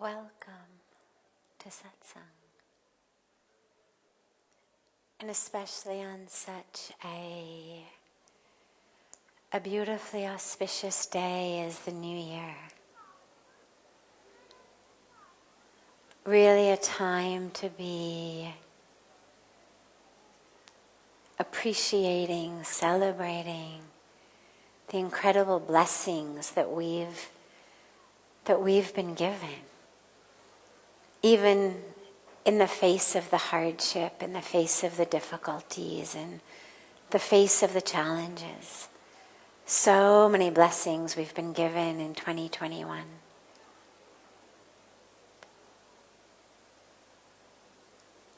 Welcome to Satsang, and especially on such a beautifully auspicious day as the New Year. Really a time to be appreciating, celebrating the incredible blessings that we've been given. Even in the face of the hardship, in the face of the difficulties, in the face of the challenges. So many blessings we've been given in 2021.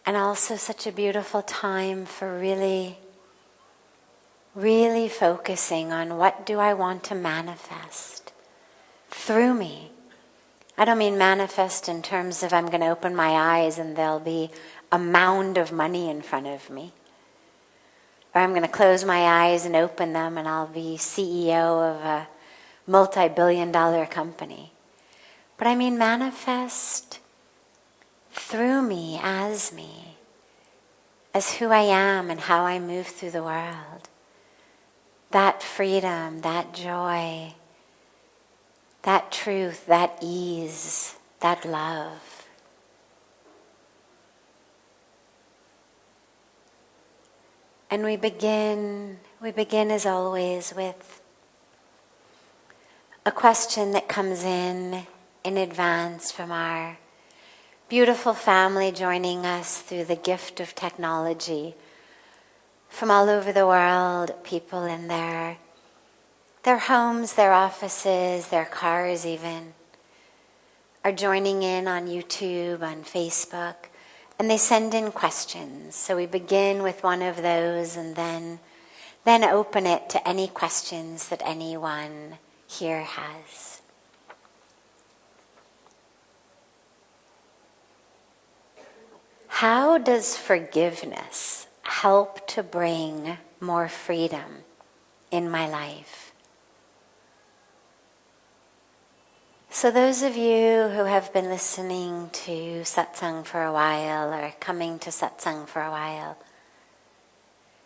And also such a beautiful time for really focusing on what do I want to manifest through me. I don't mean manifest in terms of I'm going to open my eyes and there'll be a mound of money in front of me. Or I'm going to close my eyes and open them and I'll be CEO of a multi-billion-dollar company. But I mean manifest through me, as who I am and how I move through the world. That freedom, that joy, that truth, that ease, that love. And we begin as always with a question that comes in advance from our beautiful family joining us through the gift of technology. From all over the world, people in their homes, their offices, their cars even, are joining in on YouTube, on Facebook, and they send in questions. So we begin with one of those and then open it to any questions that anyone here has. How does forgiveness help to bring more freedom in my life? So those of you who have been listening to Satsang for a while or coming to Satsang for a while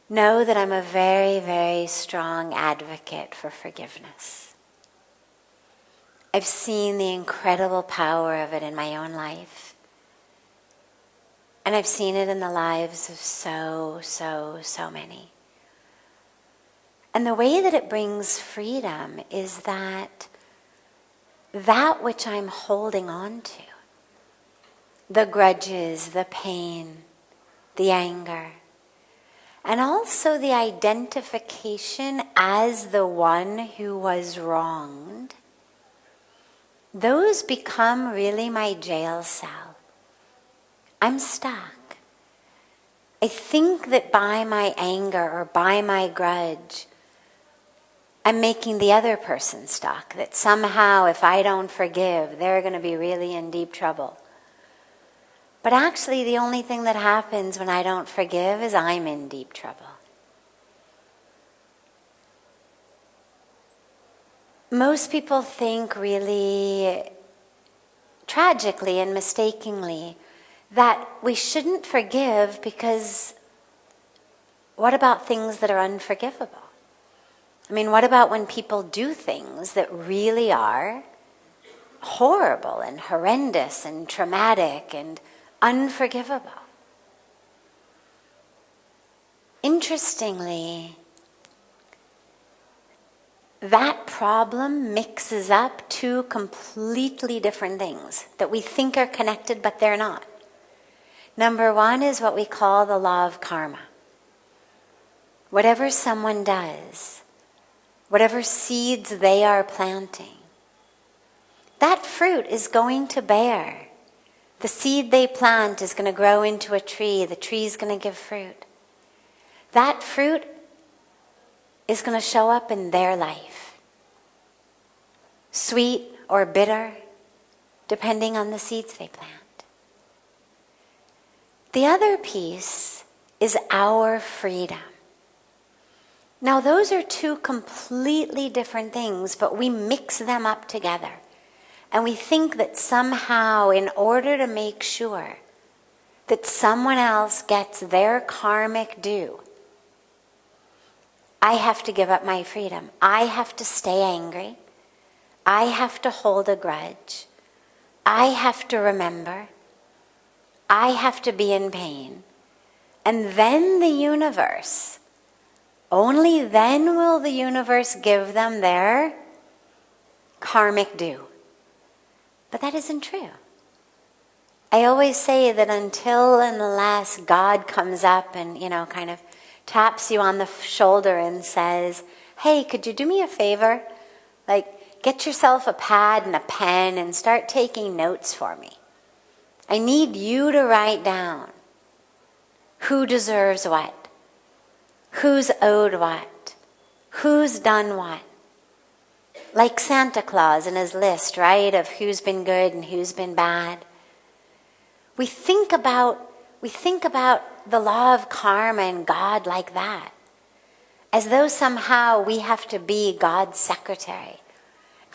know that I'm a very, very strong advocate for forgiveness. I've seen the incredible power of it in my own life. And I've seen it in the lives of so many. And the way that it brings freedom is that which I'm holding on to, the grudges, the pain, the anger, and also the identification as the one who was wronged, those become really my jail cell. I'm stuck. I think that by my anger or by my grudge, I'm making the other person stuck, that somehow if I don't forgive, they're going to be really in deep trouble. But actually the only thing that happens when I don't forgive is I'm in deep trouble. Most people think really tragically and mistakenly that we shouldn't forgive because what about things that are unforgivable? I mean, what about when people do things that really are horrible and horrendous and traumatic and unforgivable? Interestingly, that problem mixes up two completely different things that we think are connected, but they're not. Number one is what we call the law of karma. Whatever someone does, whatever seeds they are planting, that fruit is going to bear. The seed they plant is going to grow into a tree. The tree is going to give fruit. That fruit is going to show up in their life. Sweet or bitter, depending on the seeds they plant. The other piece is our freedom. Now those are two completely different things, but we mix them up together. And we think that somehow, in order to make sure that someone else gets their karmic due, I have to give up my freedom. I have to stay angry. I have to hold a grudge. I have to remember. I have to be in pain. And then the universe, only then will the universe give them their karmic due. But that isn't true. I always say that until and unless God comes up and, kind of taps you on the shoulder and says, hey, could you do me a favor? Like, get yourself a pad and a pen and start taking notes for me. I need you to write down who deserves what, who's owed what, who's done what. Like Santa Claus and his list, right, of who's been good and who's been bad. We think about the law of karma and God like that, as though somehow we have to be God's secretary,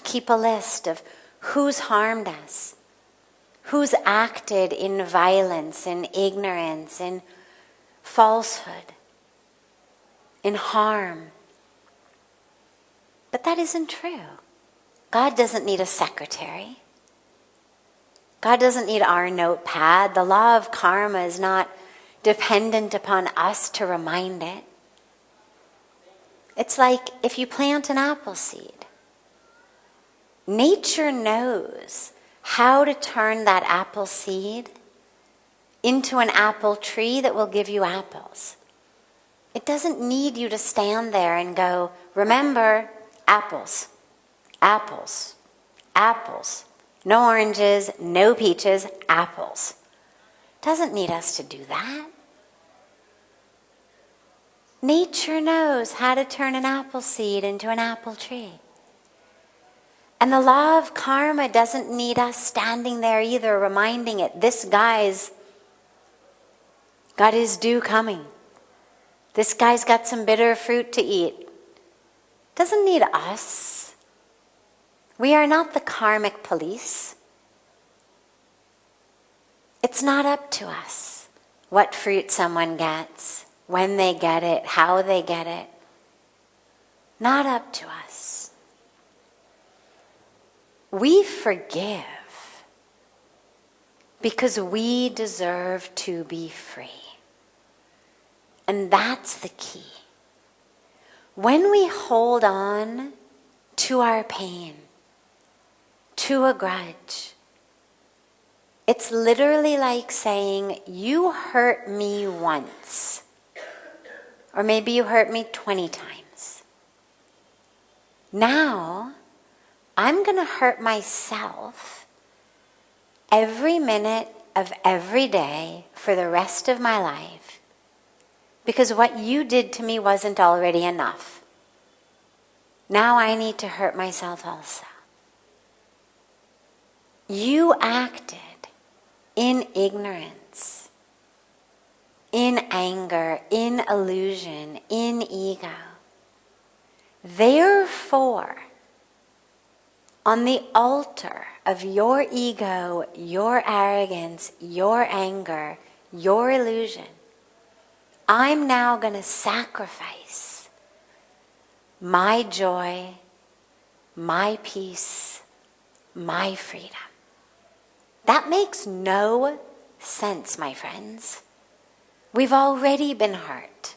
keep a list of who's harmed us, who's acted in violence, in ignorance, in falsehood, in harm. But that isn't true. God doesn't need a secretary. God doesn't need our notepad. The law of karma is not dependent upon us to remind it. It's like if you plant an apple seed. Nature knows how to turn that apple seed into an apple tree that will give you apples. It doesn't need you to stand there and go, remember, apples, apples, apples. No oranges, no peaches, apples. Doesn't need us to do that. Nature knows how to turn an apple seed into an apple tree. And the law of karma doesn't need us standing there either, reminding it, this guy's got his due coming. This guy's got some bitter fruit to eat. Doesn't need us. We are not the karmic police. It's not up to us what fruit someone gets, when they get it, how they get it. Not up to us. We forgive because we deserve to be free. And that's the key. When we hold on to our pain, to a grudge, it's literally like saying, you hurt me once. Or maybe you hurt me 20 times. Now, I'm going to hurt myself every minute of every day for the rest of my life because what you did to me wasn't already enough. Now I need to hurt myself also. You acted in ignorance, in anger, in illusion, in ego. Therefore, on the altar of your ego, your arrogance, your anger, your illusion, I'm now going to sacrifice my joy, my peace, my freedom. That makes no sense, my friends. We've already been hurt.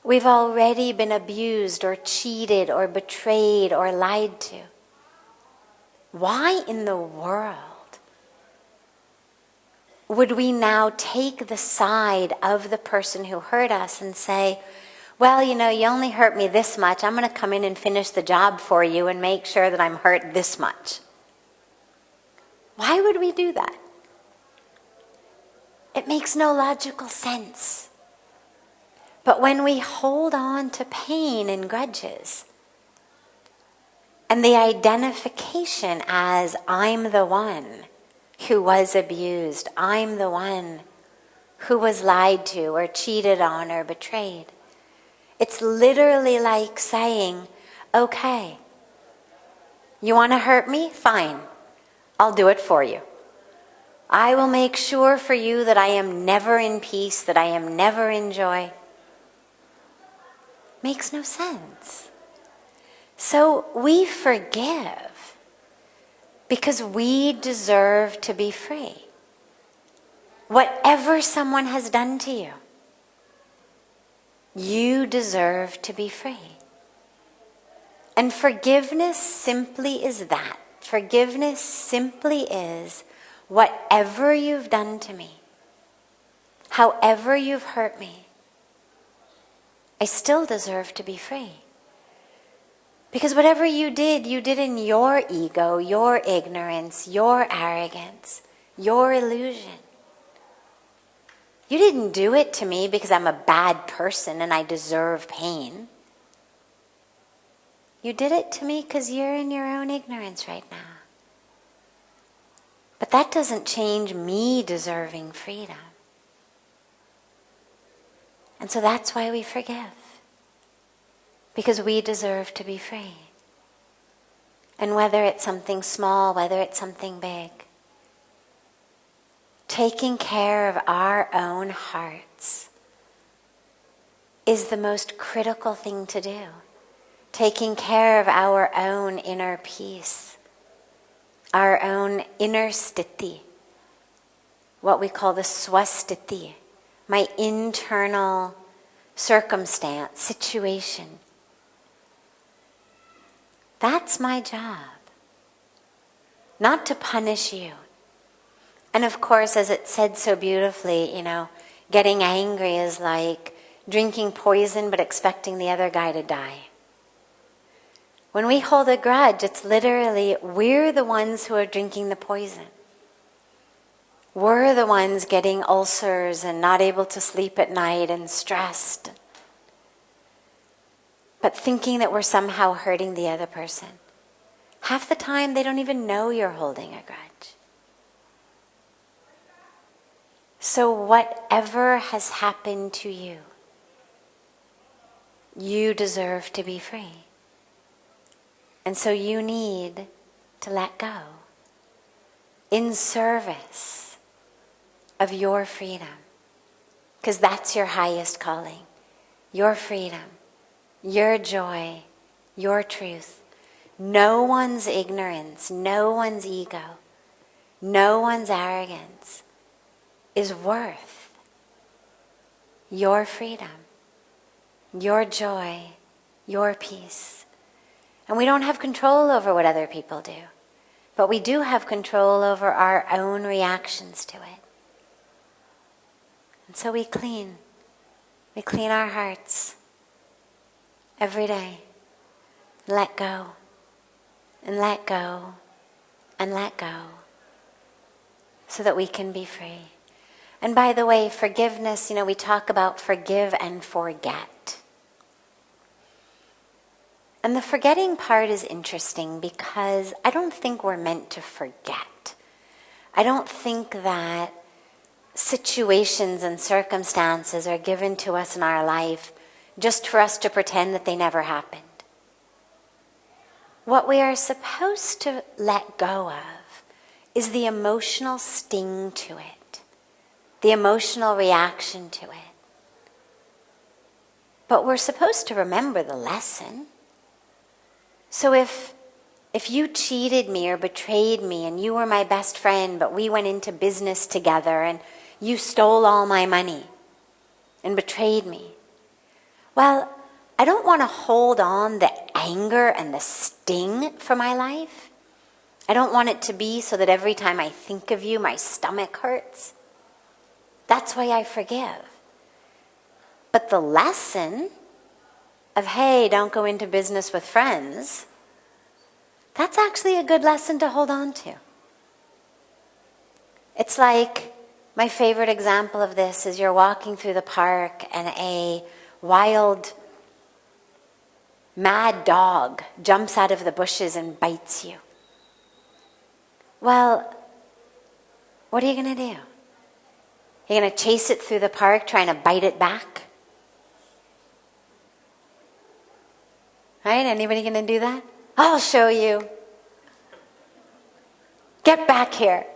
We've already been abused or cheated or betrayed or lied to. Why in the world would we now take the side of the person who hurt us and say, well, you only hurt me this much. I'm going to come in and finish the job for you and make sure that I'm hurt this much. Why would we do that? It makes no logical sense. But when we hold on to pain and grudges, and the identification as I'm the one who was abused, I'm the one who was lied to or cheated on or betrayed, it's literally like saying, okay, you want to hurt me? Fine. I'll do it for you. I will make sure for you that I am never in peace, that I am never in joy. Makes no sense. So we forgive because we deserve to be free. Whatever someone has done to you, you deserve to be free. And forgiveness simply is that. Forgiveness simply is whatever you've done to me, however you've hurt me, I still deserve to be free. Because whatever you did in your ego, your ignorance, your arrogance, your illusion. You didn't do it to me because I'm a bad person and I deserve pain. You did it to me because you're in your own ignorance right now. But that doesn't change me deserving freedom. And so that's why we forgive. Because we deserve to be free. And whether it's something small, whether it's something big, taking care of our own hearts is the most critical thing to do. Taking care of our own inner peace, our own inner sthiti, what we call the swasthiti, my internal circumstance, situation. That's my job. Not to punish you. And of course, as it said so beautifully, getting angry is like drinking poison but expecting the other guy to die. When we hold a grudge, it's literally we're the ones who are drinking the poison. We're the ones getting ulcers and not able to sleep at night and stressed. But thinking that we're somehow hurting the other person. Half the time they don't even know you're holding a grudge. So whatever has happened to you, you deserve to be free. And so you need to let go in service of your freedom. Because that's your highest calling. Your freedom, your joy, your truth. No one's ignorance, no one's ego, no one's arrogance is worth your freedom, your joy, your peace. And we don't have control over what other people do, but we do have control over our own reactions to it. And so we clean our hearts every day. Let go, and let go, and let go, so that we can be free. And by the way, forgiveness, we talk about forgive and forget. And the forgetting part is interesting because I don't think we're meant to forget. I don't think that situations and circumstances are given to us in our life just for us to pretend that they never happened. What we are supposed to let go of is the emotional sting to it, the emotional reaction to it. But we're supposed to remember the lesson. So if you cheated me or betrayed me and you were my best friend, but we went into business together and you stole all my money and betrayed me, well, I don't want to hold on the anger and the sting for my life. I don't want it to be so that every time I think of you, my stomach hurts. That's why I forgive. But the lesson of, hey, don't go into business with friends, that's actually a good lesson to hold on to. It's like, my favorite example of this is you're walking through the park and a wild, mad dog jumps out of the bushes and bites you. Well, what are you going to do? You're going to chase it through the park trying to bite it back? Right? Anybody going to do that? I'll show you. Get back here.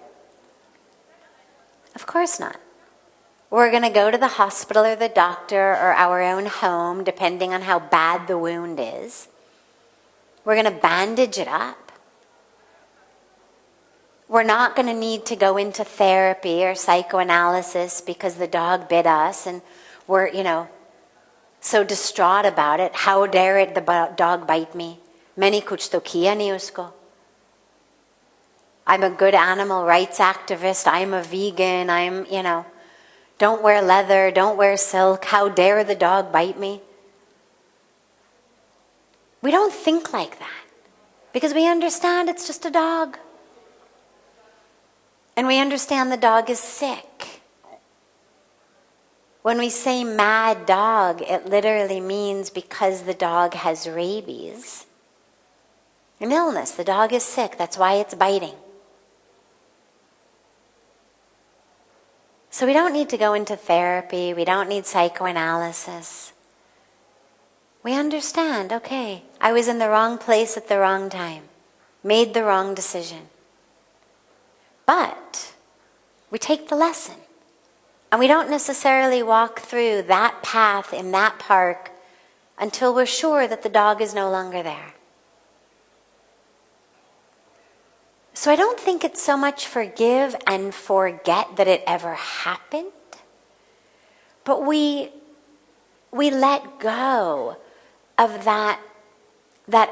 Of course not. We're going to go to the hospital or the doctor or our own home, depending on how bad the wound is. We're going to bandage it up. We're not going to need to go into therapy or psychoanalysis because the dog bit us and we're, so distraught about it. How dare it, the dog bite me? Maine kuch to kiya nahi usko. I'm a good animal rights activist. I'm a vegan. Don't wear leather. Don't wear silk. How dare the dog bite me? We don't think like that because we understand it's just a dog. And we understand the dog is sick. When we say mad dog, it literally means because the dog has rabies. An illness. The dog is sick. That's why it's biting. So we don't need to go into therapy. We don't need psychoanalysis. We understand, okay, I was in the wrong place at the wrong time. Made the wrong decision. But we take the lesson. And we don't necessarily walk through that path in that park until we're sure that the dog is no longer there. So I don't think it's so much forgive and forget that it ever happened, but we let go of that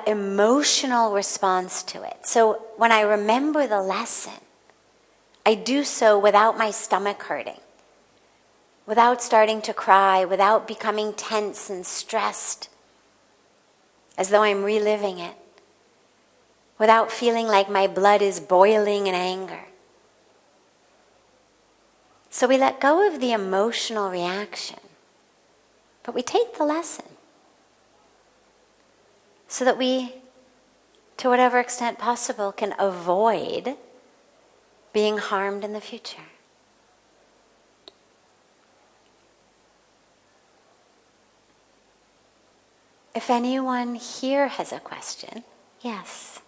emotional response to it. So when I remember the lesson, I do so without my stomach hurting, without starting to cry, without becoming tense and stressed, as though I'm reliving it, without feeling like my blood is boiling in anger. So we let go of the emotional reaction, but we take the lesson so that we, to whatever extent possible, can avoid being harmed in the future. If anyone here has a question, yes.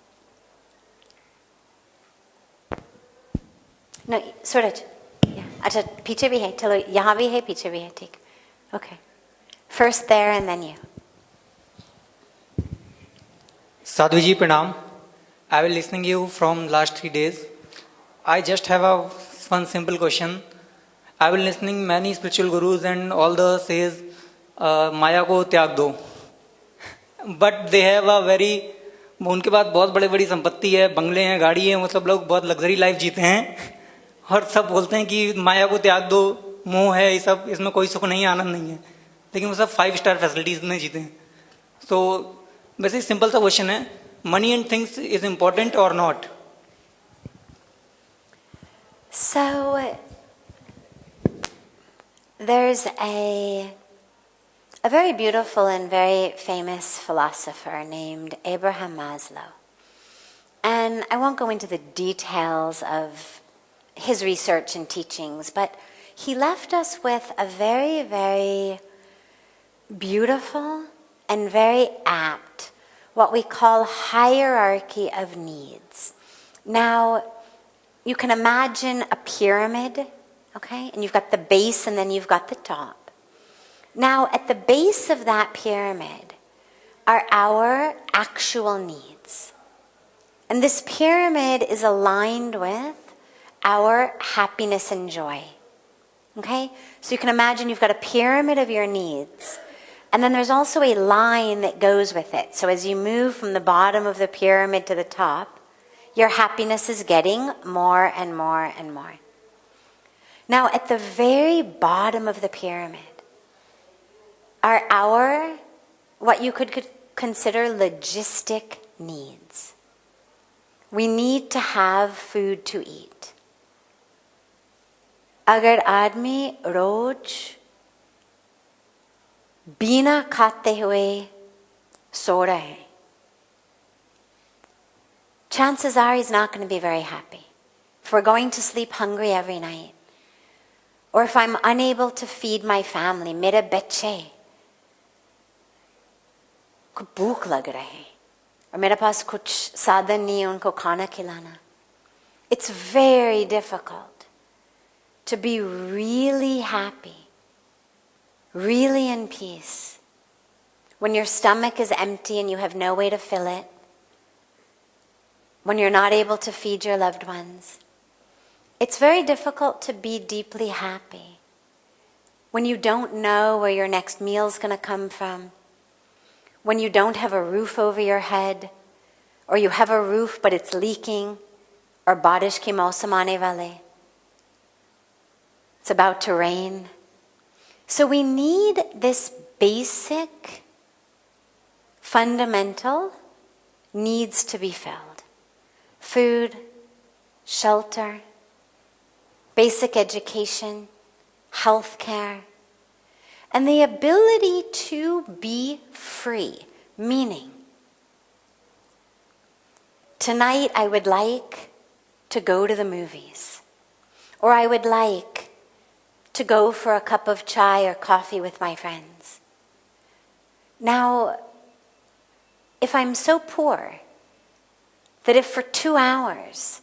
No, सूरज, अच्छा पीछे भी है, चलो यहाँ भी है, पीछे भी है, ठीक, okay. First there and then you. Sadhviji Pranam. I will listening you from last 3 days. I just have one simple question. I will listening many spiritual gurus and all the says माया को त्याग दो. But they have a very उनके पास बहुत बड़ी संपत्ति है, बंगले हैं, गाड़ी है, मतलब लोग बहुत लग्जरी लाइफ जीते हैं और सब बोलते हैं कि माया को त्याग दो, मोह है, ये सब, इसमें कोई सुख नहीं, आनंद नहीं है, लेकिन वो सब 5 स्टार फैसिलिटीज में जीते हैं. तो वैसे सिंपल सा क्वेश्चन है, money and things is important और not? So there's a very beautiful and very famous philosopher named Abraham Maslow. And I won't go into the details of his research and teachings, but he left us with a very, very beautiful and very apt, what we call hierarchy of needs. Now, you can imagine a pyramid, okay? And you've got the base and then you've got the top. Now, at the base of that pyramid are our actual needs. And this pyramid is aligned with our happiness and joy. Okay? So you can imagine you've got a pyramid of your needs. And then there's also a line that goes with it. So as you move from the bottom of the pyramid to the top, your happiness is getting more and more and more. Now, at the very bottom of the pyramid are our, what you could consider logistic needs. We need to have food to eat. अगर आदमी रोज बिना खाते हुए सो रहा है, chances are he's not going to be very happy. If we're going to sleep hungry every night, or if I'm unable to feed my family, मेरे बच्चे को भूख लग रहे हैं और मेरे पास कुछ साधन नहीं है उनको खाना खिलाना. It's very difficult to be really happy, really in peace, when your stomach is empty and you have no way to fill it, when you're not able to feed your loved ones. It's very difficult to be deeply happy when you don't know where your next meal's going to come from, when you don't have a roof over your head, or you have a roof but it's leaking, or barish ki mausam aane wale. It's about to rain. So we need this basic, fundamental needs to be filled. Food, shelter, basic education, health care, and the ability to be free, meaning tonight I would like to go to the movies, or I would like to go for a cup of chai or coffee with my friends. Now, if I'm so poor that if for 2 hours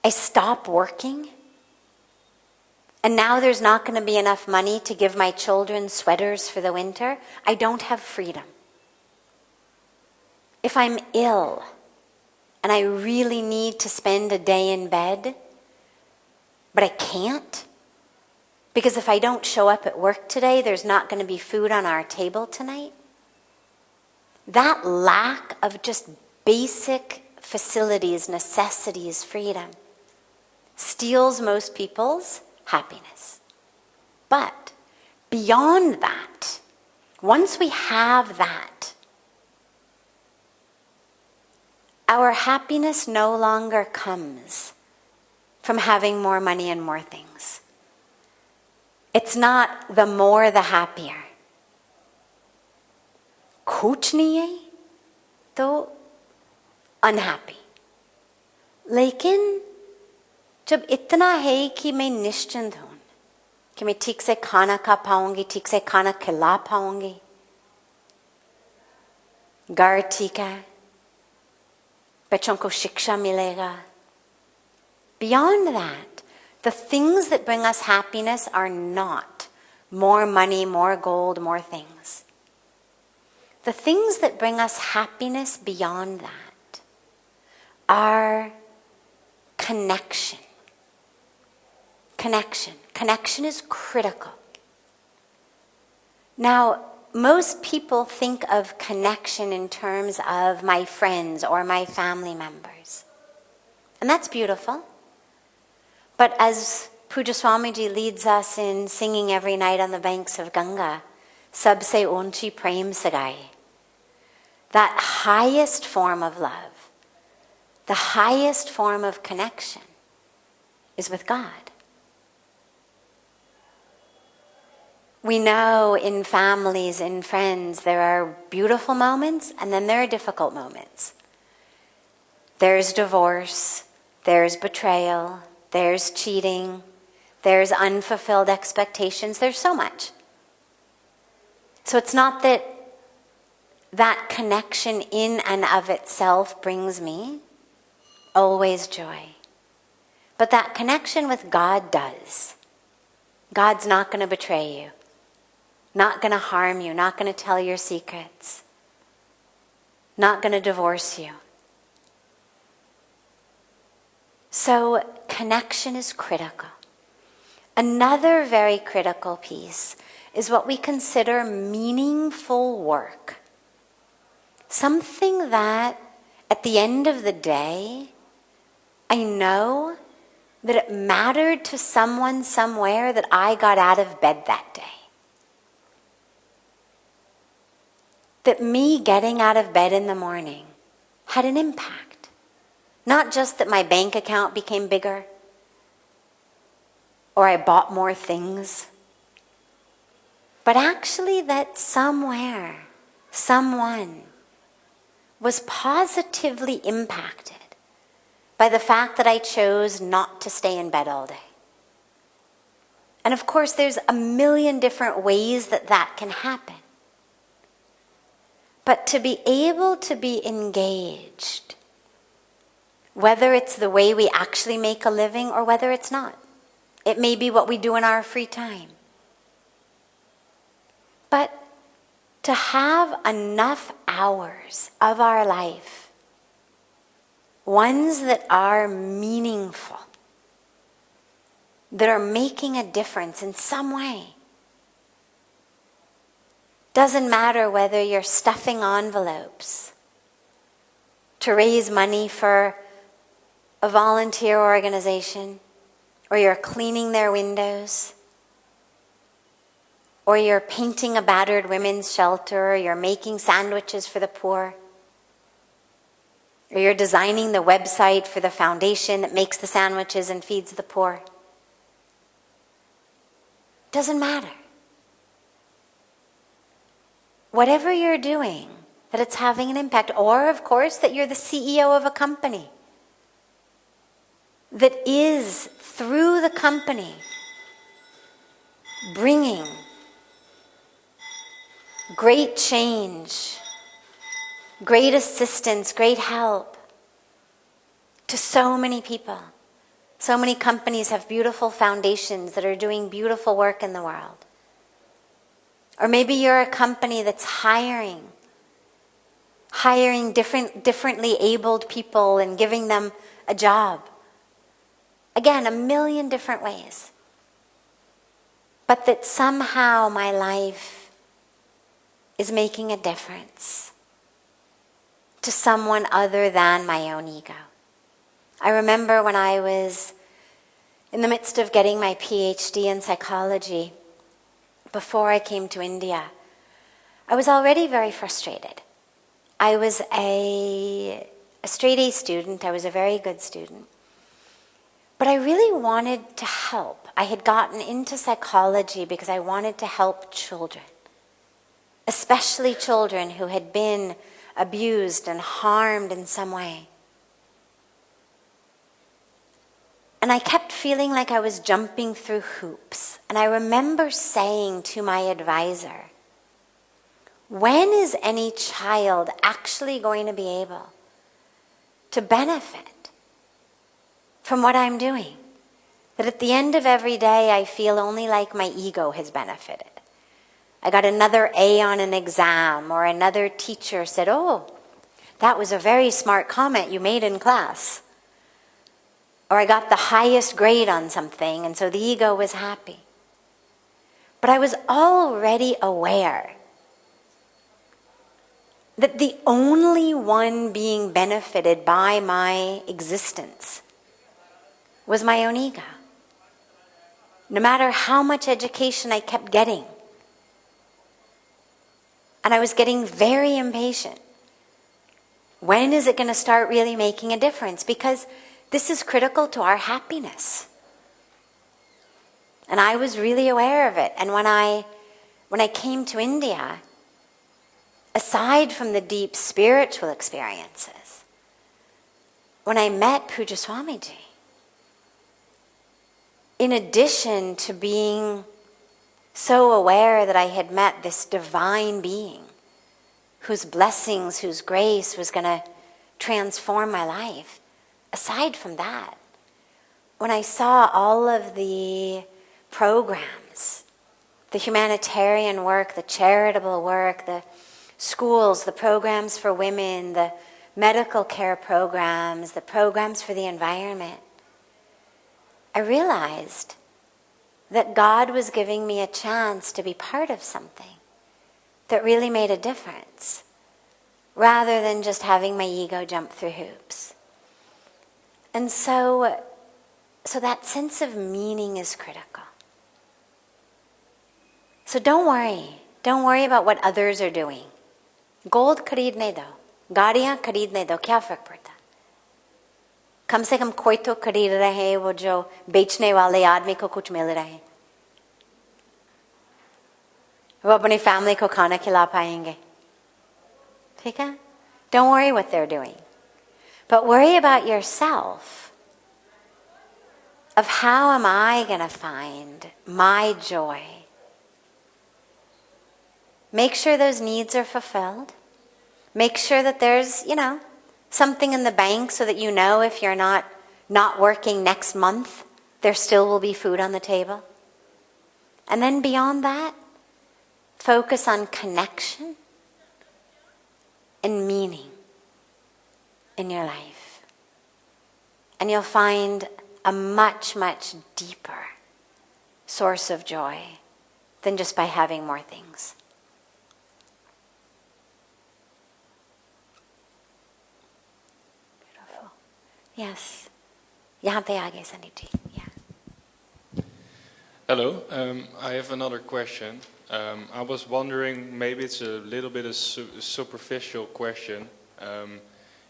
I stop working, and now there's not going to be enough money to give my children sweaters for the winter, I don't have freedom. If I'm ill and I really need to spend a day in bed, but I can't, because if I don't show up at work today, there's not going to be food on our table tonight. That lack of just basic facilities, necessities, freedom, steals most people's happiness. But beyond that, once we have that, our happiness no longer comes from having more money and more things. It's not the more the happier. Kuch nahi hai to unhappy. लेकिन जब इतना है कि मैं निश्चिंत हूँ कि मैं ठीक से खाना खा पाऊंगी, ठीक से खाना खिला पाऊंगी, घर ठीक है, बच्चों को शिक्षा मिलेगा. Beyond that, the things that bring us happiness are not more money, more gold, more things. The things that bring us happiness beyond that are connection. Connection. Connection is critical. Now, most people think of connection in terms of my friends or my family members. And that's beautiful. But as Pujya Swamiji leads us in singing every night on the banks of Ganga, Sabse Unchi Prem Sagai, that highest form of love, the highest form of connection is with God. We know in families, in friends, there are beautiful moments and then there are difficult moments. There's divorce, there's betrayal, there's cheating, there's unfulfilled expectations, there's so much. So it's not that that connection in and of itself brings me always joy. But that connection with God does. God's not going to betray you, not going to harm you, not going to tell your secrets, not going to divorce you. So connection is critical. Another very critical piece is what we consider meaningful work. Something that at the end of the day, I know that it mattered to someone somewhere that I got out of bed that day. That me getting out of bed in the morning had an impact. Not just that my bank account became bigger or I bought more things, but actually that somewhere, someone was positively impacted by the fact that I chose not to stay in bed all day. And of course, there's a million different ways that that can happen. But to be able to be engaged whether it's the way we actually make a living or whether it's not. It may be what we do in our free time. But to have enough hours of our life, ones that are meaningful, that are making a difference in some way. Doesn't matter whether you're stuffing envelopes to raise money for a volunteer organization, or you're cleaning their windows, or you're painting a battered women's shelter, or you're making sandwiches for the poor, or you're designing the website for the foundation that makes the sandwiches and feeds the poor. Doesn't matter. Whatever you're doing, that it's having an impact. Or, of course, that you're the CEO of a company that is, through the company, bringing great change, great assistance, great help to so many people. So many companies have beautiful foundations that are doing beautiful work in the world. Or maybe you're a company that's hiring differently abled people and giving them a job. Again, a million different ways. But that somehow my life is making a difference to someone other than my own ego. I remember when I was in the midst of getting my PhD in psychology, before I came to India, I was already very frustrated. I was a straight A student. I was a very good student. But I really wanted to help. I had gotten into psychology because I wanted to help children, especially children who had been abused and harmed in some way. And I kept feeling like I was jumping through hoops. And I remember saying to my advisor, when is any child actually going to be able to benefit from what I'm doing? That at the end of every day, I feel only like my ego has benefited. I got another A on an exam, or another teacher said, "Oh, that was a very smart comment you made in class." Or I got the highest grade on something, and so the ego was happy. But I was already aware that the only one being benefited by my existence was my own ego. No matter how much education I kept getting. And I was getting very impatient. When is it going to start really making a difference? Because this is critical to our happiness. And I was really aware of it. And when I came to India, aside from the deep spiritual experiences, when I met Pujya Swamiji, in addition to being so aware that I had met this divine being whose blessings, whose grace was going to transform my life, aside from that, when I saw all of the programs, the humanitarian work, the charitable work, the schools, the programs for women, the medical care programs, the programs for the environment, I realized that God was giving me a chance to be part of something that really made a difference, rather than just having my ego jump through hoops. And so that sense of meaning is critical. So don't worry about what others are doing. Gold खरीदने दो, गाड़ियाँ खरीदने दो, क्या फर्क पड़ता? कम से कम कोई तो खरीद रहे हैं, वो जो बेचने वाले आदमी को कुछ मिल रहा है, वो अपनी फैमिली को खाना खिला पाएंगे. ठीक है? Don't worry what they're doing. But worry about yourself. Of how am I going to find my joy? Make sure those needs are fulfilled. Make sure that there's, something in the bank so that you know if you're not working next month, there still will be food on the table. And then beyond that, focus on connection and meaning in your life. And you'll find a much, much deeper source of joy than just by having more things. Beautiful. Yes. यहाँ पे आगे Sandeep ji. Yeah. Hello, I have another question. I was wondering, maybe it's a little bit of superficial question.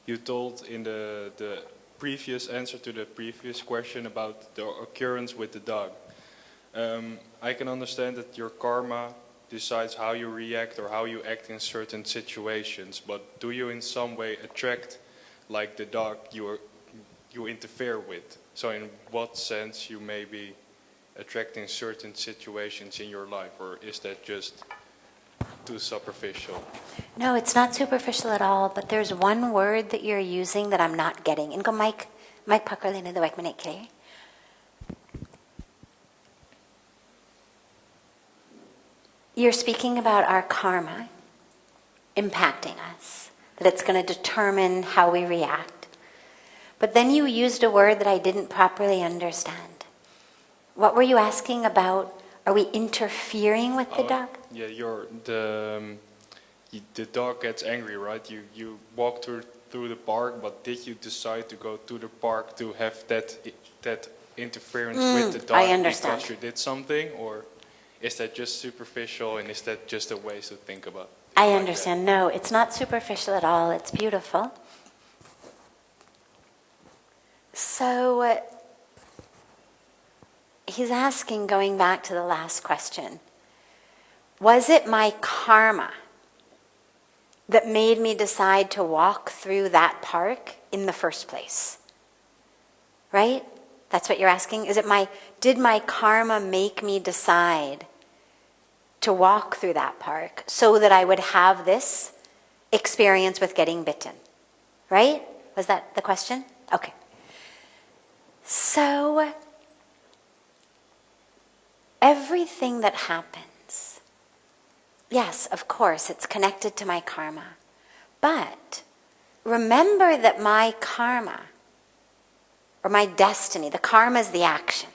You told in the previous answer to the previous question about the occurrence with the dog. I can understand that your karma decides how you react or how you act in certain situations, but do you in some way attract like the dog you interfere with? So in what sense you may be attracting certain situations in your life, or is that just too superficial? No, it's not superficial at all, but there's one word that you're using that I'm not getting. Inko mic pakad lene do ek minute ke liye. You're speaking about our karma impacting us, that it's going to determine how we react. But then you used a word that I didn't properly understand. What were you asking about? Are we interfering with the dog? Yeah, the dog gets angry, right? You walk through the park, but did you decide to go to the park to have that interference with the dog I understand. because you did something, or is that just superficial, and is that just a way to think about? I understand. No, it's not superficial at all. It's beautiful. So he's asking, going back to the last question, was it my karma that made me decide to walk through that park in the first place? Right? That's what you're asking? Did my karma make me decide to walk through that park so that I would have this experience with getting bitten? Right? Was that the question? Okay. So everything that happens, yes, of course, it's connected to my karma. But remember that my karma, or my destiny, the karma is the action.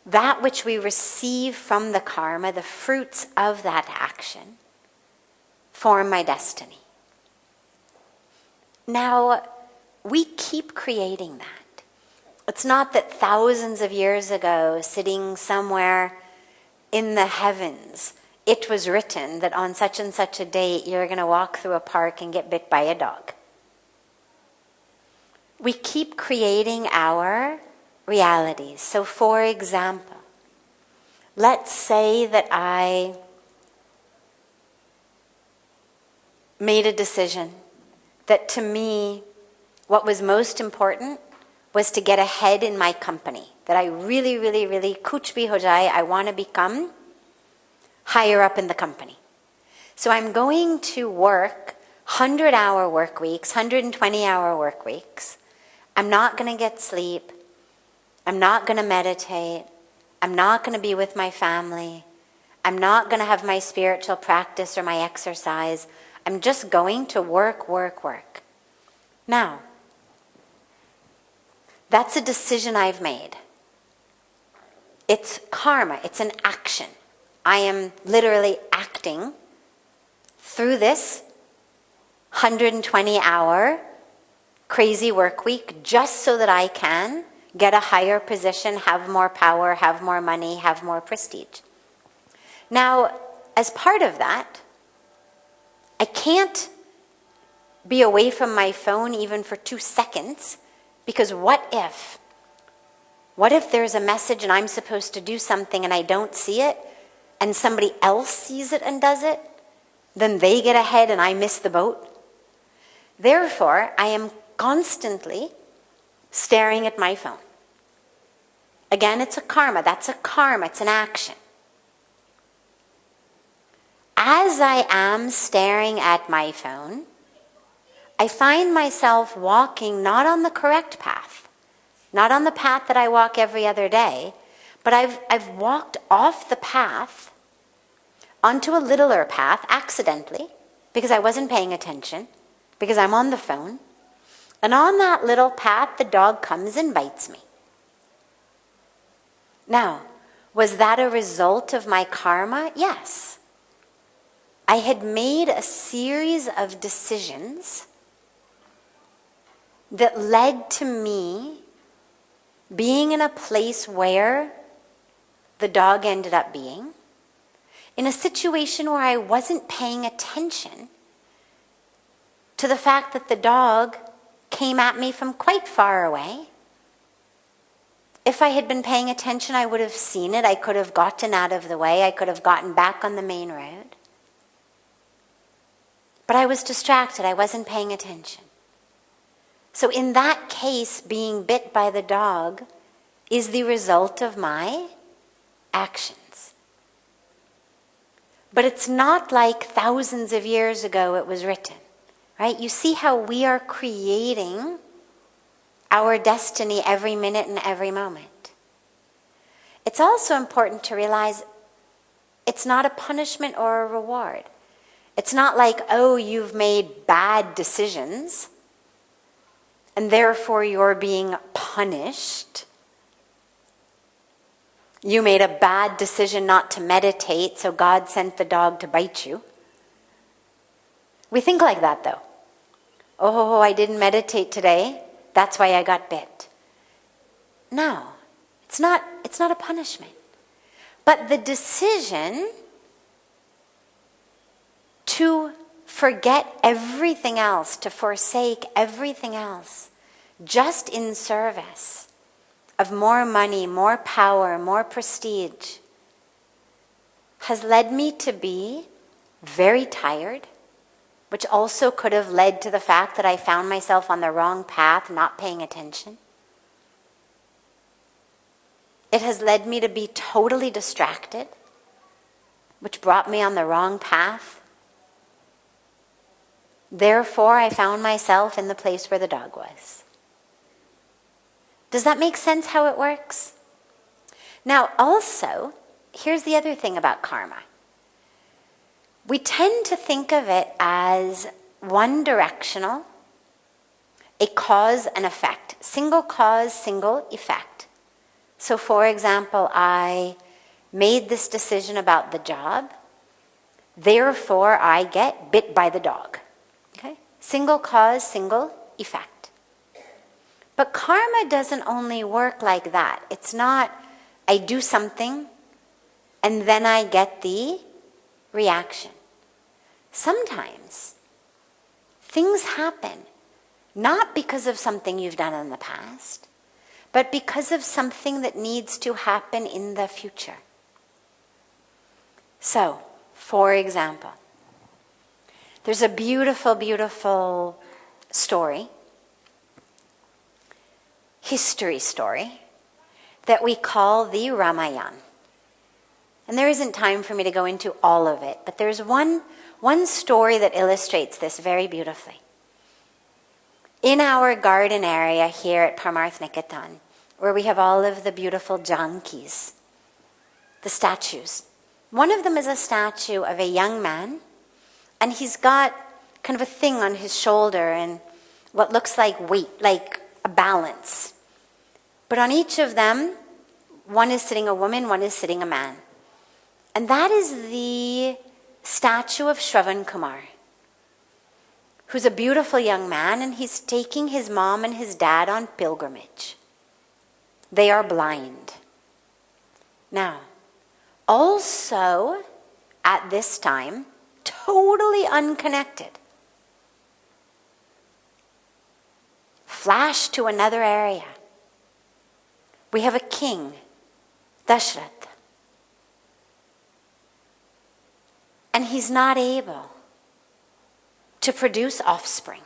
That which we receive from the karma, the fruits of that action, form my destiny. Now, we keep creating that. It's not that thousands of years ago, sitting somewhere in the heavens, it was written that on such and such a date you're going to walk through a park and get bit by a dog. We keep creating our realities. So for example, let's say that I made a decision that to me what was most important was to get ahead in my company. That I really, really, really, kuch bhi ho jaye, I want to become higher up in the company. So I'm going to work 100-hour work weeks, 120-hour work weeks. I'm not going to get sleep. I'm not going to meditate. I'm not going to be with my family. I'm not going to have my spiritual practice or my exercise. I'm just going to work, work, work. Now, that's a decision I've made. It's karma. It's an action. I am literally acting through this 120-hour crazy work week just so that I can get a higher position, have more power, have more money, have more prestige. Now, as part of that, I can't be away from my phone even for 2 seconds, because what if there's a message and I'm supposed to do something and I don't see it, and somebody else sees it and does it? Then they get ahead and I miss the boat. Therefore, I am constantly staring at my phone. Again, it's a karma. That's a karma. It's an action. As I am staring at my phone, I find myself walking not on the correct path, not on the path that I walk every other day, but I've walked off the path onto a littler path accidentally because I wasn't paying attention, because I'm on the phone. And on that little path, the dog comes and bites me. Now, was that a result of my karma? Yes. I had made a series of decisions that led to me being in a place where the dog ended up being, in a situation where I wasn't paying attention to the fact that the dog came at me from quite far away. If I had been paying attention, I would have seen it. I could have gotten out of the way. I could have gotten back on the main road. But I was distracted. I wasn't paying attention. So in that case, being bit by the dog is the result of my actions. But it's not like thousands of years ago it was written, right? You see how we are creating our destiny every minute and every moment. It's also important to realize it's not a punishment or a reward. It's not like, oh, you've made bad decisions and therefore you're being punished. You made a bad decision not to meditate, so God sent the dog to bite you. We think like that though. Oh, I didn't meditate today, that's why I got bit. No, it's not a punishment. But the decision to forget everything else, to forsake everything else, just in service of more money, more power, more prestige, has led me to be very tired, which also could have led to the fact that I found myself on the wrong path, not paying attention. It has led me to be totally distracted, which brought me on the wrong path. Therefore, I found myself in the place where the dog was. Does that make sense how it works? Now, also, here's the other thing about karma. We tend to think of it as one directional, a cause and effect. Single cause, single effect. So for example, I made this decision about the job, therefore I get bit by the dog. Okay? Single cause, single effect. But karma doesn't only work like that. It's not I do something and then I get the reaction. Sometimes things happen not because of something you've done in the past, but because of something that needs to happen in the future. So, for example, there's a beautiful, beautiful story, history story, that we call the Ramayana. And there isn't time for me to go into all of it, but there's one story that illustrates this very beautifully. In our garden area here at Parmarth, Niketan, where we have all of the beautiful jankis, the statues. One of them is a statue of a young man, and he's got kind of a thing on his shoulder and what looks like weight, like a balance. But on each of them, one is sitting a woman, one is sitting a man. And that is the statue of Shravan Kumar, who's a beautiful young man, and he's taking his mom and his dad on pilgrimage. They are blind. Now, also at this time, totally unconnected, flash to another area. We have a king, Dashrath. And he's not able to produce offspring.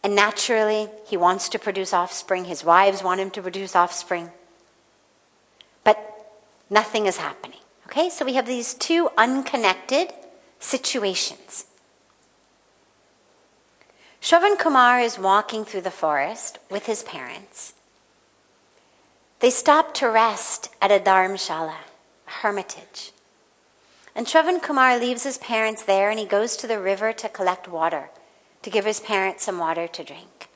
And naturally, he wants to produce offspring. His wives want him to produce offspring. But nothing is happening. Okay, so we have these two unconnected situations. Shravan Kumar is walking through the forest with his parents. They stop to rest at a Dharmshala, a hermitage. And Shravan Kumar leaves his parents there and he goes to the river to collect water, to give his parents some water to drink.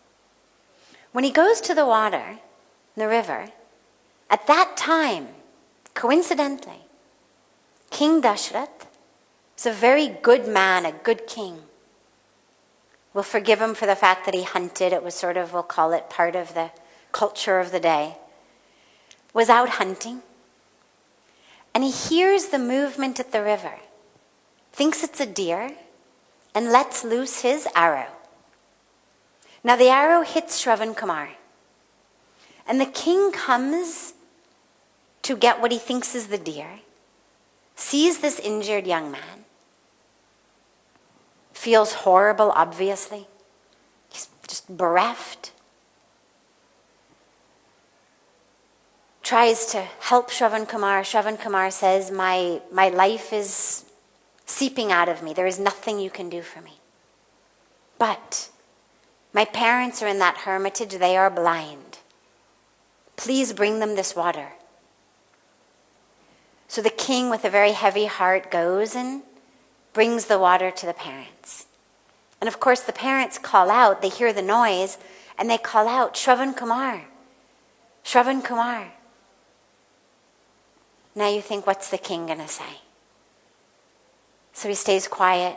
When he goes to the water, the river, at that time, coincidentally, King Dashrath is a very good man, a good king. We'll forgive him for the fact that he hunted. It was sort of, we'll call it part of the culture of the day. Was out hunting. And he hears the movement at the river, thinks it's a deer, and lets loose his arrow. Now the arrow hits Shravan Kumar. And the king comes to get what he thinks is the deer, sees this injured young man, feels horrible, obviously. He's just bereft. Tries to help Shravan Kumar. Shravan Kumar says, my life is seeping out of me. There is nothing you can do for me. But my parents are in that hermitage. They are blind. Please bring them this water. So the king, with a very heavy heart, goes and brings the water to the parents. And of course, the parents call out. They hear the noise, and they call out, Shravan Kumar, Shravan Kumar. Now you think, what's the king going to say? So he stays quiet.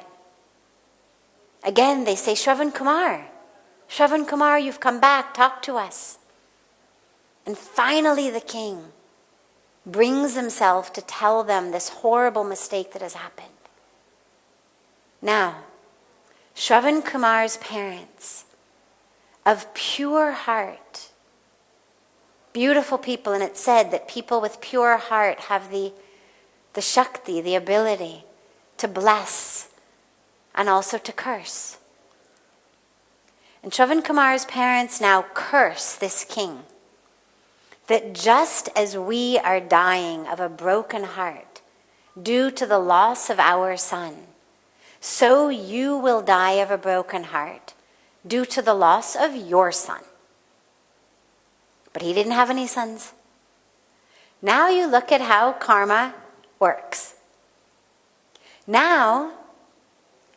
Again, they say, Shravan Kumar, Shravan Kumar, you've come back, talk to us. And finally the king brings himself to tell them this horrible mistake that has happened. Now, Shravan Kumar's parents, of pure heart, beautiful people, and it's said that people with pure heart have the Shakti, the ability to bless and also to curse. And Shravan Kumar's parents now curse this king, that just as we are dying of a broken heart due to the loss of our son, so you will die of a broken heart due to the loss of your son. But he didn't have any sons. Now you look at how karma works. Now,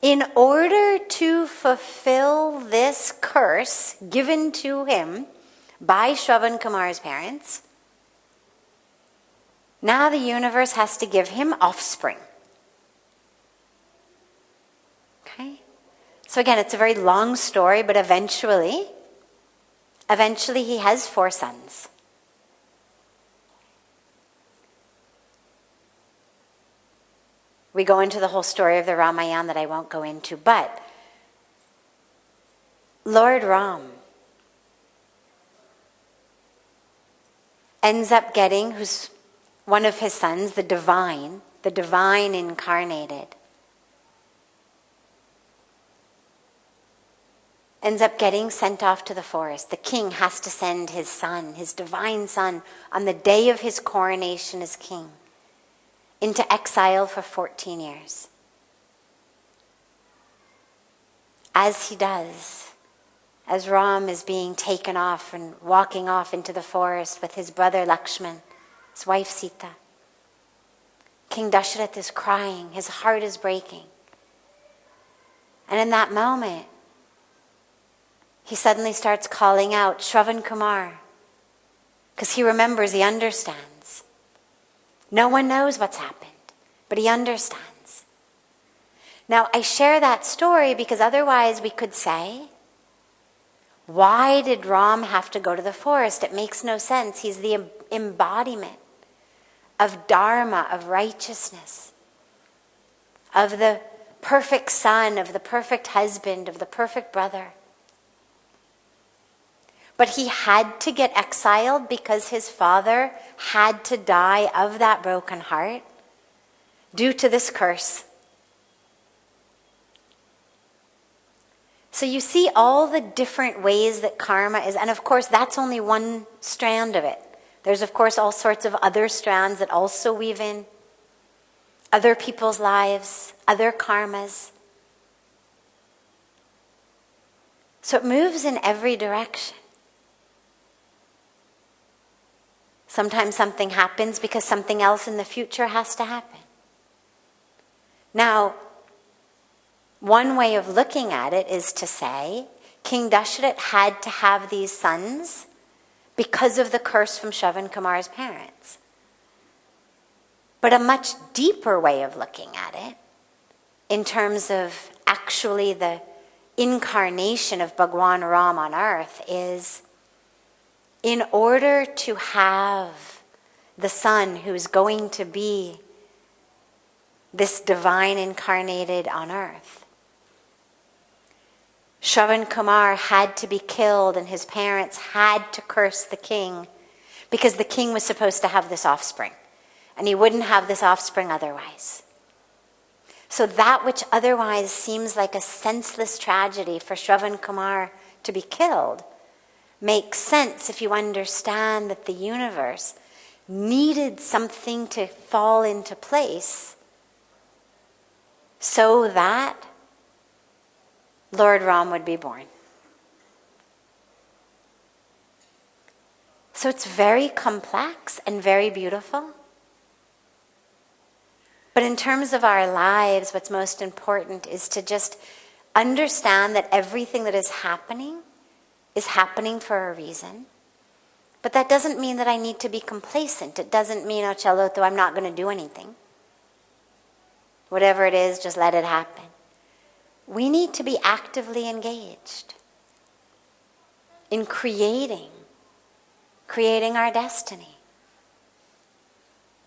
in order to fulfill this curse given to him by Shravan Kumar's parents, now the universe has to give him offspring. Okay? So again, it's a very long story, but eventually he has 4 sons. We go into the whole story of the Ramayana that I won't go into, but Lord Ram ends up getting, who's one of his sons, the divine incarnated, ends up getting sent off to the forest. The king has to send his son, his divine son, on the day of his coronation as king, into exile for 14 years. As he does, as Ram is being taken off and walking off into the forest with his brother Lakshman, his wife Sita, King Dashrath is crying, his heart is breaking. And in that moment, he suddenly starts calling out, Shravan Kumar, because he remembers, he understands. No one knows what's happened, but he understands. Now, I share that story because otherwise we could say, why did Ram have to go to the forest? It makes no sense. He's the embodiment of Dharma, of righteousness, of the perfect son, of the perfect husband, of the perfect brother. But he had to get exiled because his father had to die of that broken heart due to this curse. So you see all the different ways that karma is, and of course that's only one strand of it. There's of course all sorts of other strands that also weave in. Other people's lives, other karmas. So it moves in every direction. Sometimes something happens because something else in the future has to happen. Now, one way of looking at it is to say, King Dashrath had to have these sons because of the curse from Shravan Kumar's parents. But a much deeper way of looking at it, in terms of actually the incarnation of Bhagwan Ram on earth, is in order to have the son who's going to be this divine incarnated on earth, Shravan Kumar had to be killed and his parents had to curse the king because the king was supposed to have this offspring and he wouldn't have this offspring otherwise. So that which otherwise seems like a senseless tragedy for Shravan Kumar to be killed makes sense if you understand that the universe needed something to fall into place so that Lord Ram would be born. So it's very complex and very beautiful. But in terms of our lives, what's most important is to just understand that everything that is happening for a reason. But that doesn't mean that I need to be complacent. It doesn't mean, oh, chalo, I'm not going to do anything. Whatever it is, just let it happen. We need to be actively engaged in creating our destiny.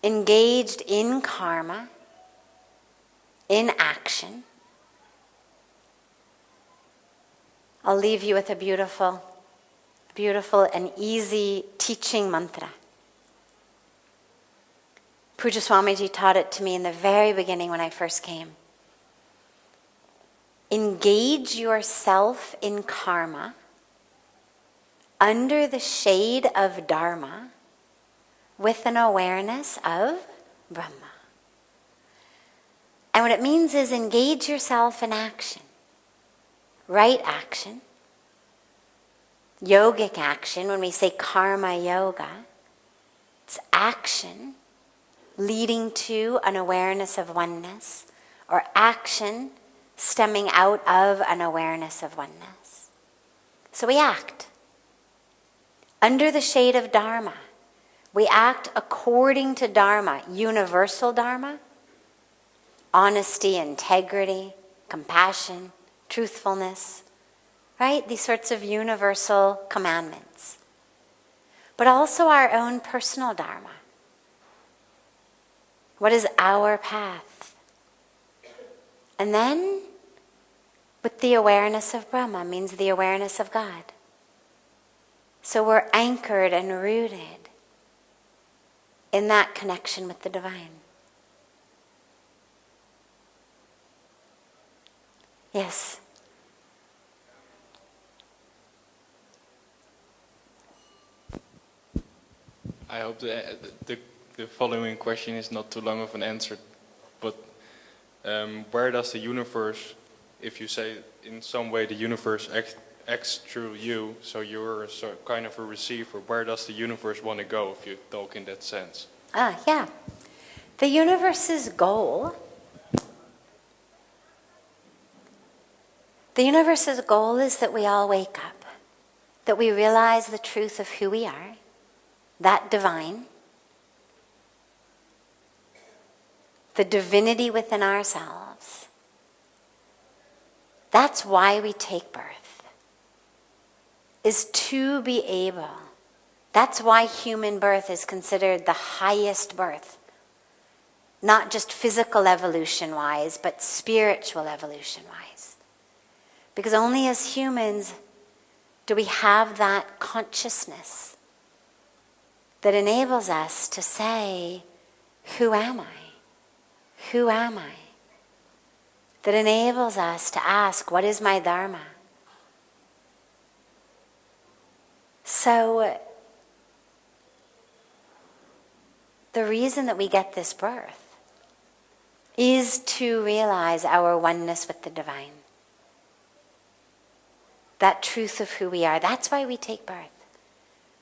Engaged in karma, in action. I'll leave you with a beautiful and easy teaching mantra. Pujya Swamiji taught it to me in the very beginning when I first came. Engage yourself in karma under the shade of Dharma with an awareness of Brahma. And what it means is engage yourself in action. Right action. Yogic action, when we say karma yoga, it's action leading to an awareness of oneness, or action stemming out of an awareness of oneness. So we act under the shade of Dharma. We act according to Dharma, universal Dharma, honesty, integrity, compassion, truthfulness, right? These sorts of universal commandments. But also our own personal Dharma. What is our path? And then, with the awareness of Brahma, means the awareness of God. So we're anchored and rooted in that connection with the divine. Yes? I hope the following question is not too long of an answer, but where does the universe, if you say in some way the universe acts through you, so you're kind of a receiver, where does the universe want to go if you talk in that sense? Yeah. The universe's goal is that we all wake up, that we realize the truth of who we are, that divine, the divinity within ourselves. That's why we take birth, is to be able. That's why human birth is considered the highest birth. Not just physical evolution-wise, but spiritual evolution-wise. Because only as humans do we have that consciousness that enables us to say, who am I? Who am I? That enables us to ask, what is my Dharma? So, the reason that we get this birth is to realize our oneness with the divine. that truth of who we are. That's why we take birth.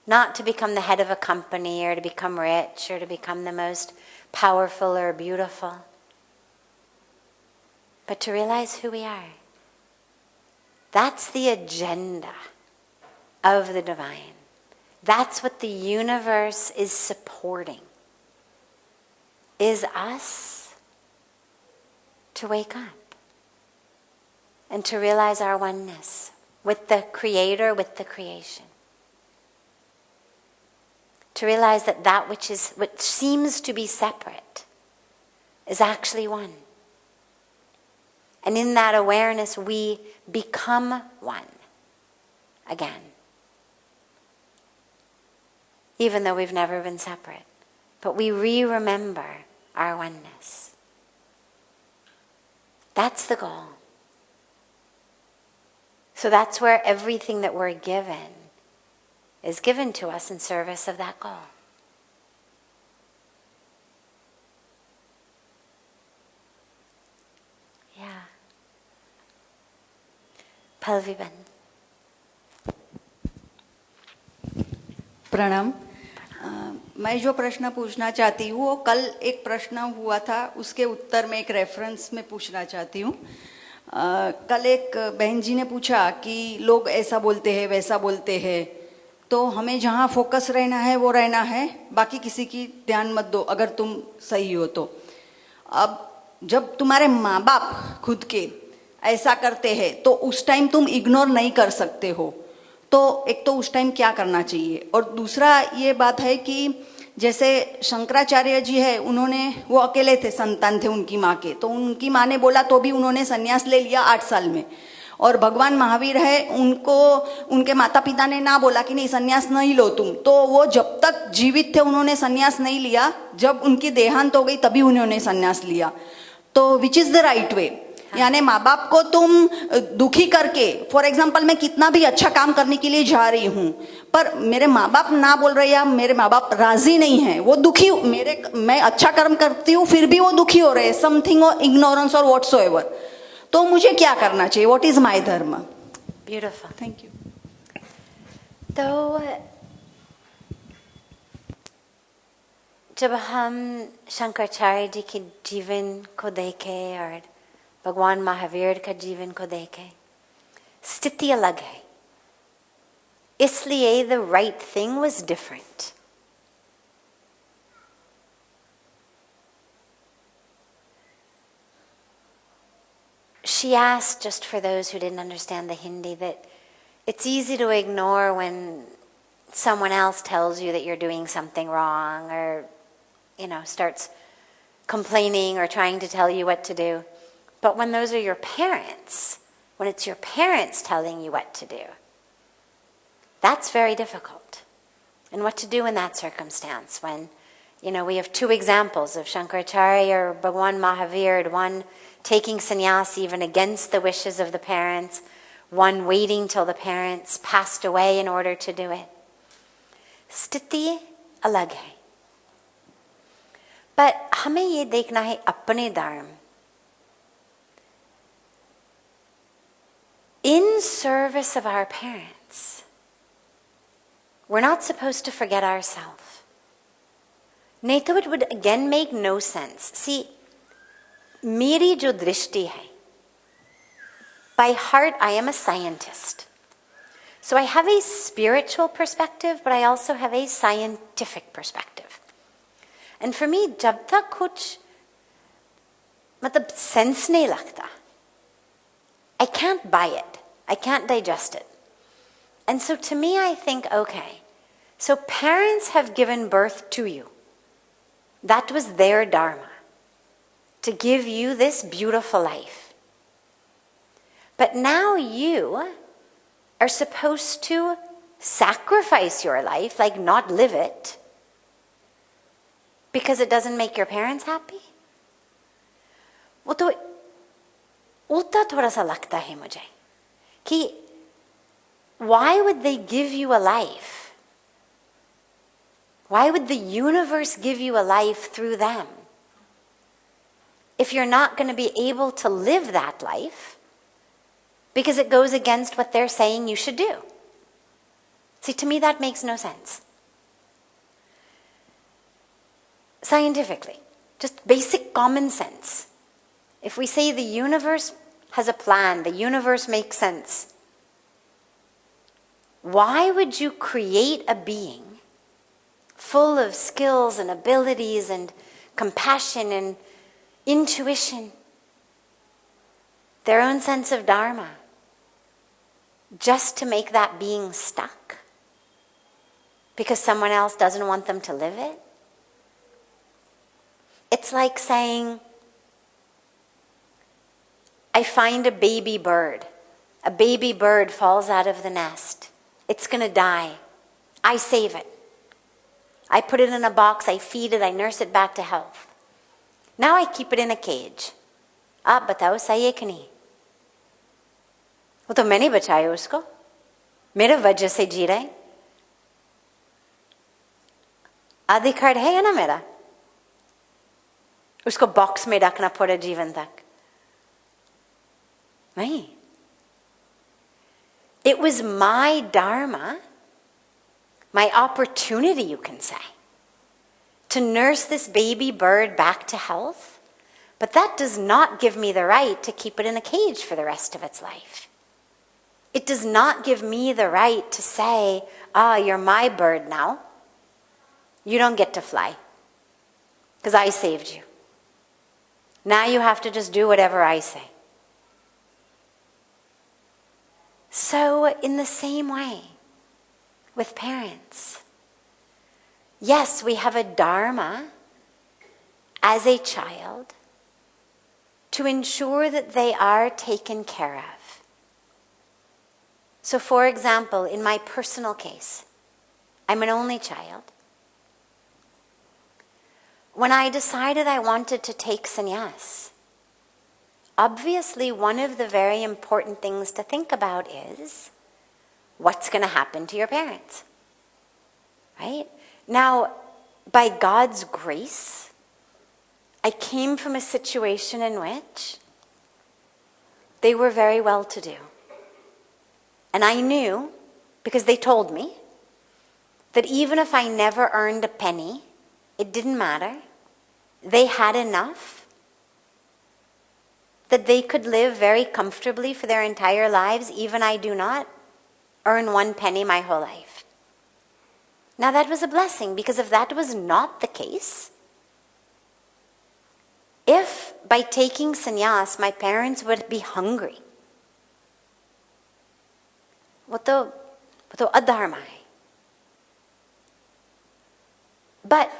Not to become the head of a company or to become rich or to become the most powerful or beautiful, but to realize who we are. That's the agenda of the divine. That's what the universe is supporting, is us to wake up and to realize our oneness with the Creator, with the creation. To realize that that which seems to be separate is actually one. And in that awareness, we become one again. Even though we've never been separate. But we remember our oneness. That's the goal. So that's where everything that we're given is given to us in service of that goal. Yeah. Palviban. प्रणाम। मैं जो प्रश्न पूछना चाहती हूँ वो कल एक प्रश्न हुआ था, उसके उत्तर में एक रेफरेंस में पूछना चाहती हूँ। कल एक बहन जी ने पूछा कि लोग ऐसा बोलते हैं वैसा बोलते हैं, तो हमें जहाँ फोकस रहना है वो रहना है, बाकी किसी की ध्यान मत दो अगर तुम सही हो तो। अब जब तुम्हारे माँ बाप खुद के ऐसा करते हैं तो उस टाइम तुम इग्नोर नहीं कर सकते हो, तो एक तो उस टाइम क्या करना चाहिए। और दूसरा ये बात है कि जैसे शंकराचार्य जी है, उन्होंने वो अकेले थे, संतान थे उनकी माँ के, तो उनकी माँ ने बोला तो भी उन्होंने संन्यास ले लिया 8 साल में। और भगवान महावीर है, उनको उनके माता पिता ने ना बोला कि नहीं संन्यास नहीं लो तुम, तो वो जब तक जीवित थे उन्होंने संन्यास नहीं लिया, जब उनकी देहांत हो गई तभी उन्होंने संन्यास लिया। तो which is the right way? यानी माँ बाप को तुम दुखी करके, फॉर एग्जाम्पल मैं कितना भी अच्छा काम करने के लिए जा रही हूँ पर मेरे माँ बाप ना बोल रहे या मेरे माँ बाप राजी नहीं है, वो दुखी, मैं अच्छा कर्म करती हूँ फिर भी वो दुखी हो रहे, समथिंग और इग्नोरेंस और व्हाट्सोएवर, तो मुझे क्या करना चाहिए? व्हाट इज माय धर्म? Beautiful, thank you. तो जब हम शंकराचार्य जी के जीवन को देखें और भगवान महावीर का जीवन को देखें, स्थिति अलग है, इसलिए the right thing was different. She asked, just for those who didn't understand the Hindi, that it's easy to ignore when someone else tells you that you're doing something wrong or, starts complaining or trying to tell you what to do. But when those are your parents, when it's your parents telling you what to do, that's very difficult. And what to do in that circumstance when, we have 2 examples of Shankaracharya or Bhagwan Mahavir, one taking sannyas even against the wishes of the parents, one waiting till the parents passed away in order to do it. Sthiti alag hai. But हमें ये देखना है अपने धर्म, in service of our parents. We're not supposed to forget ourselves. Nato, it would again make no sense. See, मेरी जो दृष्टि है, by heart I am a scientist. So I have a spiritual perspective, but I also have a scientific perspective. And for me, जब तक कुछ sense नहीं लगता, I can't buy it. I can't digest it. And so to me, I think, okay, so parents have given birth to you. That was their dharma, to give you this beautiful life. But now you are supposed to sacrifice your life, like not live it, because it doesn't make your parents happy. वो तो उल्टा थोड़ा सा लगता है मुझे कि why would they give you a life? Why would the universe give you a life through them if you're not going to be able to live that life because it goes against what they're saying you should do. See, to me that makes no sense. Scientifically, just basic common sense. If we say the universe has a plan, the universe makes sense, why would you create a being full of skills and abilities and compassion and intuition, their own sense of Dharma, just to make that being stuck because someone else doesn't want them to live it? It's like saying, I find a baby bird. A baby bird falls out of the nest. It's going to die. I save it. I put it in a box, I feed it, I nurse it back to health. Now I keep it in a cage. आप बताओ सही है कि नहीं? वो तो मैंने बचाया उसको, मेरे वजह से जी रहे। अधिकार है ना मेरा उसको बॉक्स में रखना पूरे जीवन तक? नहीं. It was my Dharma, my opportunity, you can say, to nurse this baby bird back to health, but that does not give me the right to keep it in a cage for the rest of its life. It does not give me the right to say, you're my bird now. You don't get to fly because I saved you. Now you have to just do whatever I say. So in the same way, with parents, yes, we have a Dharma as a child to ensure that they are taken care of. So for example, in my personal case, I'm an only child. When I decided I wanted to take sannyas, obviously one of the very important things to think about is what's going to happen to your parents, right? Now, by God's grace, I came from a situation in which they were very well-to-do. And I knew, because they told me, that even if I never earned a penny, it didn't matter. They had enough that they could live very comfortably for their entire lives, even I do not earn 1 penny my whole life. Now that was a blessing, because if that was not the case, if by taking sannyas my parents would be hungry, वो तो अधर्म है. But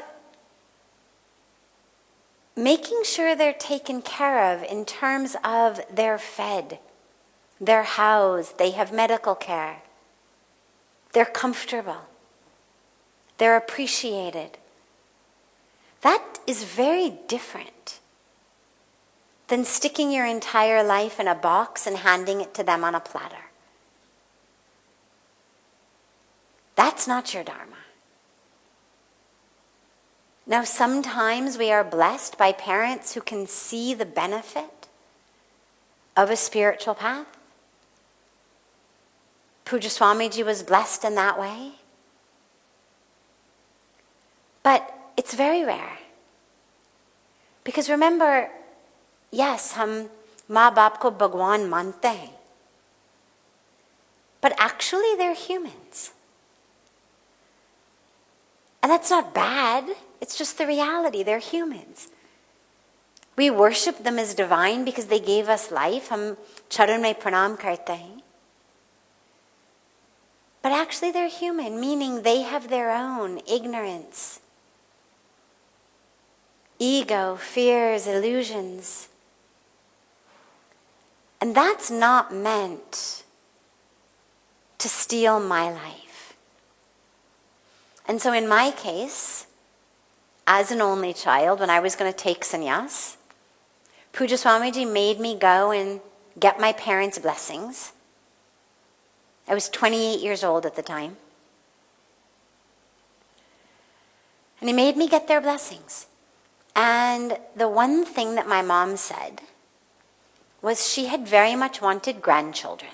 making sure they're taken care of in terms of they're fed, they're housed, they have medical care, they're comfortable, they're appreciated, that is very different than sticking your entire life in a box and handing it to them on a platter. That's not your Dharma. Now, sometimes we are blessed by parents who can see the benefit of a spiritual path. Pujya Swamiji was blessed in that way. But it's very rare. Because remember, yes, हम माँ बाप को भगवान मानते हैं. But actually they're humans. And that's not bad. It's just the reality. They're humans. We worship them as divine because they gave us life. हम चरण में प्रणाम करते हैं. But actually they're human, meaning they have their own ignorance, ego, fears, illusions. And that's not meant to steal my life. And so in my case, as an only child, when I was going to take sannyas, Pujya Swamiji made me go and get my parents' blessings. I was 28 years old at the time. And he made me get their blessings. And the one thing that my mom said was she had very much wanted grandchildren.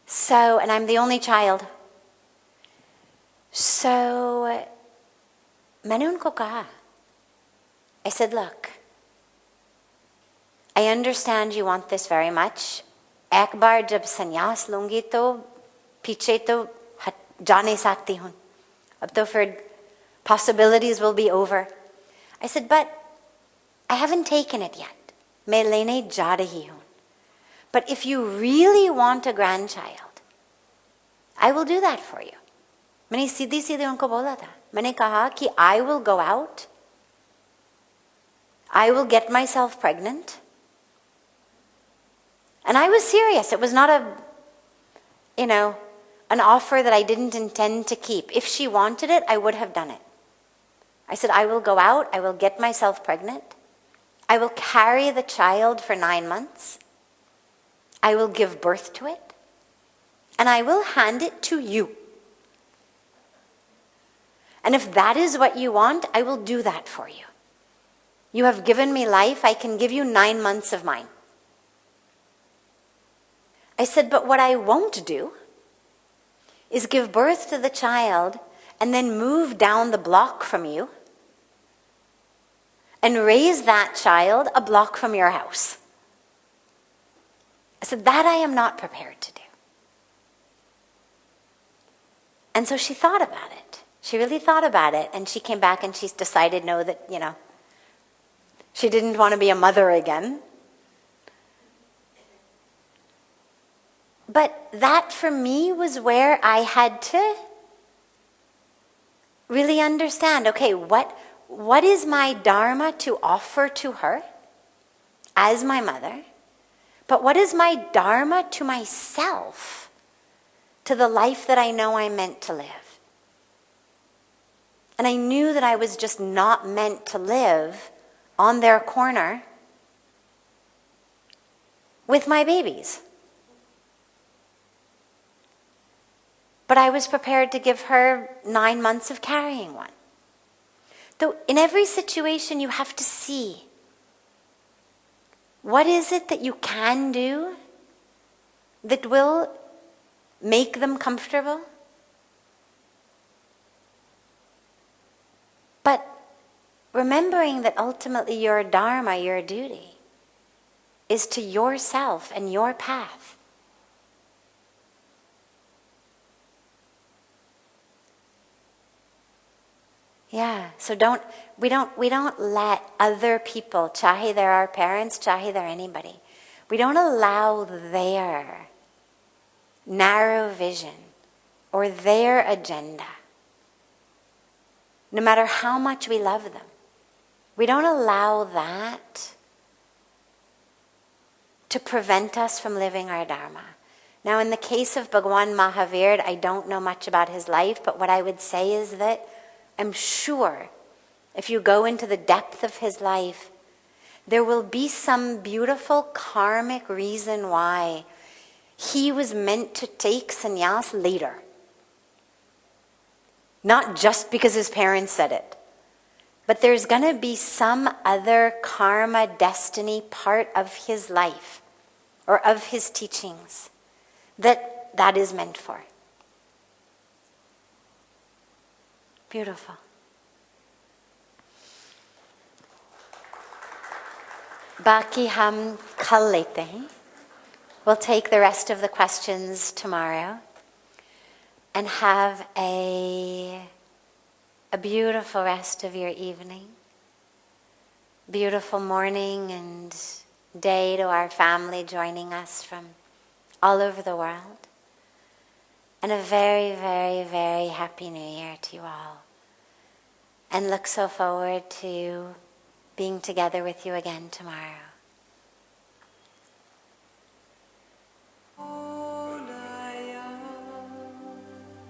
So, and I'm the only child. So, मैंने उनको कहा, I said, look, I understand you want this very much. एक बार जब संन्यास लूंगी तो पीछे तो जा नहीं सकती हूँ. अब तो फिर possibilities will be over. I said, but I haven't taken it yet. मैं लेने जा रही हूँ. But if you really want a grandchild, I will do that for you. मैंने सीधी सीधे उनको बोला था. मैंने कहा कि I will go out. I will get myself pregnant. And I was serious. It was not an offer that I didn't intend to keep. If she wanted it, I would have done it. I said, I will go out. I will get myself pregnant. I will carry the child for 9 months. I will give birth to it. And I will hand it to you. And if that is what you want, I will do that for you. You have given me life. I can give you 9 months of mine. I said, but what I won't do is give birth to the child and then move down the block from you and raise that child a block from your house. I said, that I am not prepared to do. And so she thought about it. She really thought about it, and she came back and she decided no, that, she didn't want to be a mother again. But that for me was where I had to really understand, okay, what is my Dharma to offer to her as my mother? But what is my Dharma to myself, to the life that I know I'm meant to live? And I knew that I was just not meant to live on their corner with my babies. But I was prepared to give her 9 months of carrying one. Though in every situation you have to see, what is it that you can do that will make them comfortable? But remembering that ultimately your Dharma, your duty, is to yourself and your path. Yeah, so we don't let other people, chahe they're our parents, chahe they're anybody, we don't allow their narrow vision or their agenda, no matter how much we love them, we don't allow that to prevent us from living our Dharma. Now, in the case of Bhagawan Mahavir, I don't know much about his life, but what I would say is that I'm sure if you go into the depth of his life, there will be some beautiful karmic reason why he was meant to take sannyas later. Not just because his parents said it, but there's going to be some other karma, destiny part of his life or of his teachings that is meant for. Beautiful. Baki hum kal lete hain. We'll take the rest of the questions tomorrow and have a beautiful rest of your evening. Beautiful morning and day to our family joining us from all over the world. And a very, very, very happy New Year to you all. And look so forward to being together with you again tomorrow.